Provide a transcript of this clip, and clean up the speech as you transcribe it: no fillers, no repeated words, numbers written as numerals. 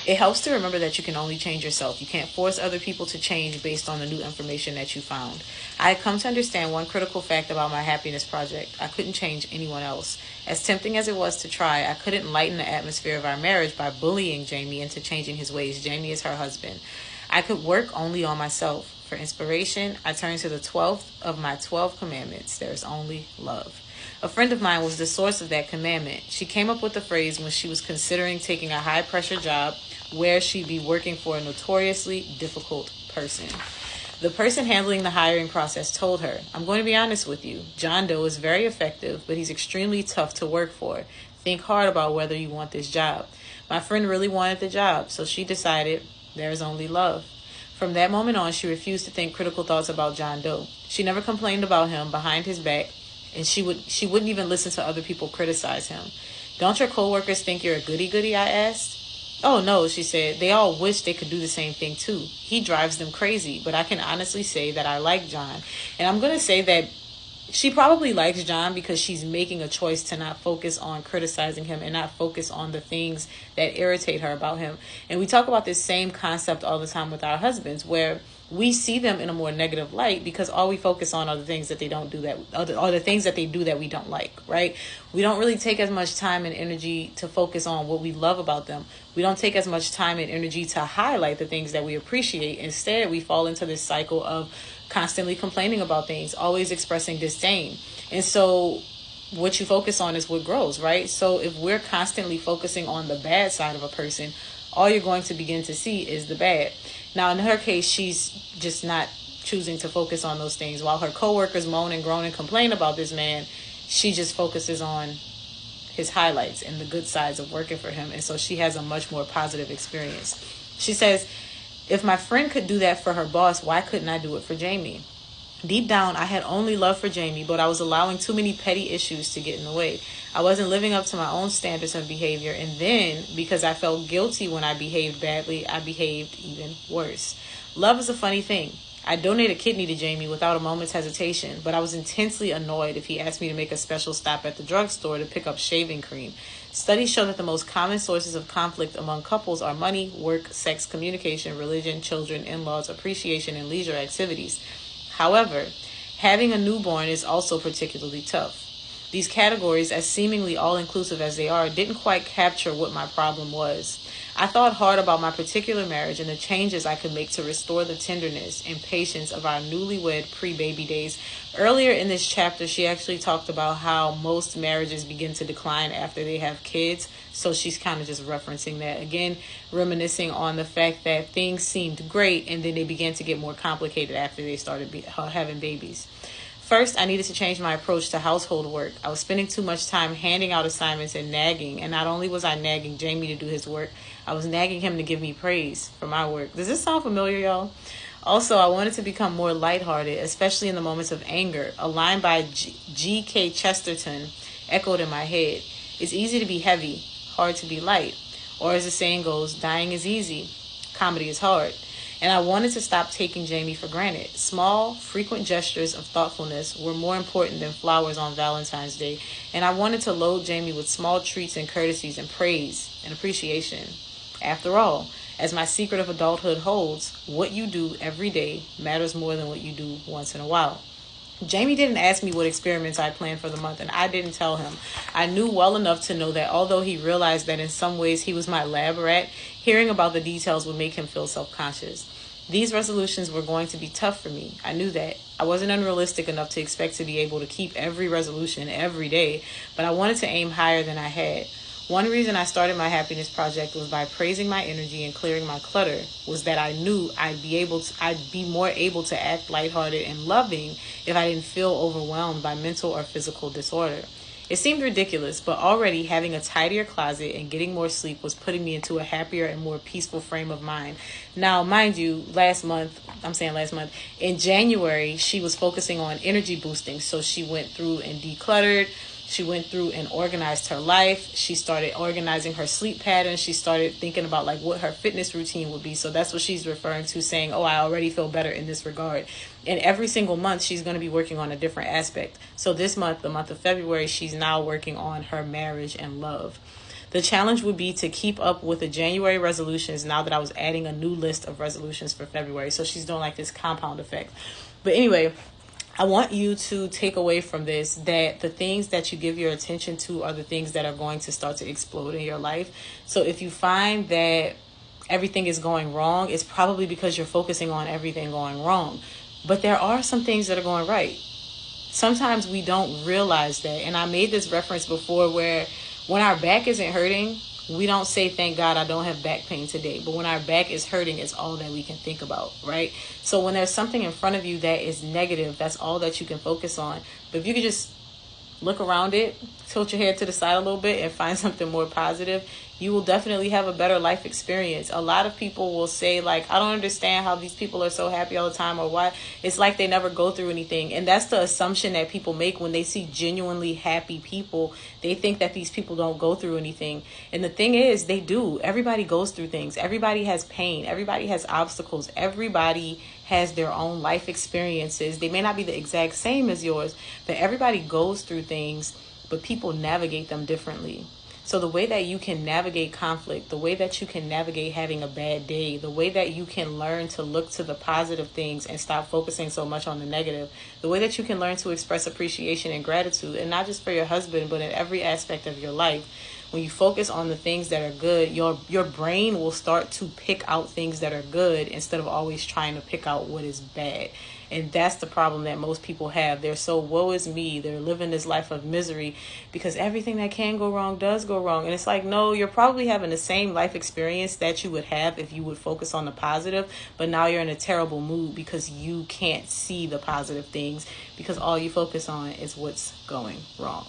It helps to remember that you can only change yourself. You can't force other people to change based on the new information that you found. I had come to understand one critical fact about my happiness project. I couldn't change anyone else. As tempting as it was to try, I couldn't lighten the atmosphere of our marriage by bullying Jamie into changing his ways. Jamie is her husband. I could work only on myself. For inspiration, I turned to the 12th of my 12 commandments. There is only love. A friend of mine was the source of that commandment. She came up with the phrase when she was considering taking a high pressure job where she'd be working for a notoriously difficult person. The person handling the hiring process told her, "I'm going to be honest with you. John Doe is very effective, but he's extremely tough to work for. Think hard about whether you want this job." My friend really wanted the job, so she decided there is only love. From that moment on, she refused to think critical thoughts about John Doe. She never complained about him behind his back, and she wouldn't even listen to other people criticize him. "Don't your coworkers think you're a goody-goody?" I asked. "Oh, no," she said. "They all wish they could do the same thing, too. He drives them crazy, but I can honestly say that I like John." And I'm going to say that she probably likes John because she's making a choice to not focus on criticizing him and not focus on the things that irritate her about him. And we talk about this same concept all the time with our husbands, where we see them in a more negative light because all we focus on are the things that they don't do, that are the things that they do that we don't like, right? We don't really take as much time and energy to focus on what we love about them. We don't take as much time and energy to highlight the things that we appreciate. Instead, we fall into this cycle of constantly complaining about things, always expressing disdain. And so what you focus on is what grows, right? So if we're constantly focusing on the bad side of a person, all you're going to begin to see is the bad. Now, in her case, she's just not choosing to focus on those things. While her coworkers moan and groan and complain about this man, she just focuses on his highlights and the good sides of working for him. And so she has a much more positive experience. She says, "If my friend could do that for her boss, why couldn't I do it for Jamie?" Deep down, I had only love for Jamie, but I was allowing too many petty issues to get in the way. I wasn't living up to my own standards of behavior, and then, because I felt guilty when I behaved badly, I behaved even worse. Love is a funny thing. I donate a kidney to Jamie without a moment's hesitation, but I was intensely annoyed if he asked me to make a special stop at the drugstore to pick up shaving cream. Studies show that the most common sources of conflict among couples are money, work, sex, communication, religion, children, in-laws, appreciation, and leisure activities. However, having a newborn is also particularly tough. These categories, as seemingly all-inclusive as they are, didn't quite capture what my problem was. I thought hard about my particular marriage and the changes I could make to restore the tenderness and patience of our newlywed pre-baby days. Earlier in this chapter, she actually talked about how most marriages begin to decline after they have kids. So she's kind of just referencing that. Again, reminiscing on the fact that things seemed great and then they began to get more complicated after they started having babies. First, I needed to change my approach to household work. I was spending too much time handing out assignments and nagging. And not only was I nagging Jamie to do his work, I was nagging him to give me praise for my work. Does this sound familiar, y'all? Also, I wanted to become more lighthearted, especially in the moments of anger. A line by G.K. Chesterton echoed in my head. "It's easy to be heavy, hard to be light." Or as the saying goes, dying is easy, comedy is hard. And I wanted to stop taking Jamie for granted. Small, frequent gestures of thoughtfulness were more important than flowers on Valentine's Day. And I wanted to load Jamie with small treats and courtesies and praise and appreciation. After all, as my secret of adulthood holds, what you do every day matters more than what you do once in a while. Jamie didn't ask me what experiments I planned for the month, and I didn't tell him. I knew well enough to know that although he realized that in some ways he was my lab rat, hearing about the details would make him feel self-conscious. These resolutions were going to be tough for me. I knew that. I wasn't unrealistic enough to expect to be able to keep every resolution every day, but I wanted to aim higher than I had. One reason I started my happiness project was by praising my energy and clearing my clutter, was that I knew I'd be more able to act lighthearted and loving if I didn't feel overwhelmed by mental or physical disorder. It seemed ridiculous, but already having a tidier closet and getting more sleep was putting me into a happier and more peaceful frame of mind. Now, mind you, last month, in January, she was focusing on energy boosting. So she went through and decluttered. She went through and organized her life. She started organizing her sleep patterns. She started thinking about like what her fitness routine would be. So that's what she's referring to, saying, "Oh, I already feel better in this regard." And every single month, she's going to be working on a different aspect. So this month, the month of February, she's now working on her marriage and love. The challenge would be to keep up with the January resolutions now that I was adding a new list of resolutions for February. So she's doing like this compound effect. But anyway, I want you to take away from this that the things that you give your attention to are the things that are going to start to explode in your life. So if you find that everything is going wrong, it's probably because you're focusing on everything going wrong. But there are some things that are going right. Sometimes we don't realize that. And I made this reference before where when our back isn't hurting, we don't say, thank God I don't have back pain today. But when our back is hurting, it's all that we can think about, right? So when there's something in front of you that is negative, that's all that you can focus on. But if you could just look around it, tilt your head to the side a little bit and find something more positive, you will definitely have a better life experience. A lot of people will say, like, I don't understand how these people are so happy all the time, or why it's like they never go through anything. And that's the assumption that people make when they see genuinely happy people. They think that these people don't go through anything. And the thing is, they do. Everybody goes through things. Everybody has pain. Everybody has obstacles. Everybody has their own life experiences. They may not be the exact same as yours, but everybody goes through things, but people navigate them differently. So the way that you can navigate conflict, the way that you can navigate having a bad day, the way that you can learn to look to the positive things and stop focusing so much on the negative, the way that you can learn to express appreciation and gratitude, and not just for your husband, but in every aspect of your life. When you focus on the things that are good, your brain will start to pick out things that are good instead of always trying to pick out what is bad. And that's the problem that most people have. They're so woe is me. They're living this life of misery because everything that can go wrong does go wrong. And it's like, no, you're probably having the same life experience that you would have if you would focus on the positive. But now you're in a terrible mood because you can't see the positive things because all you focus on is what's going wrong.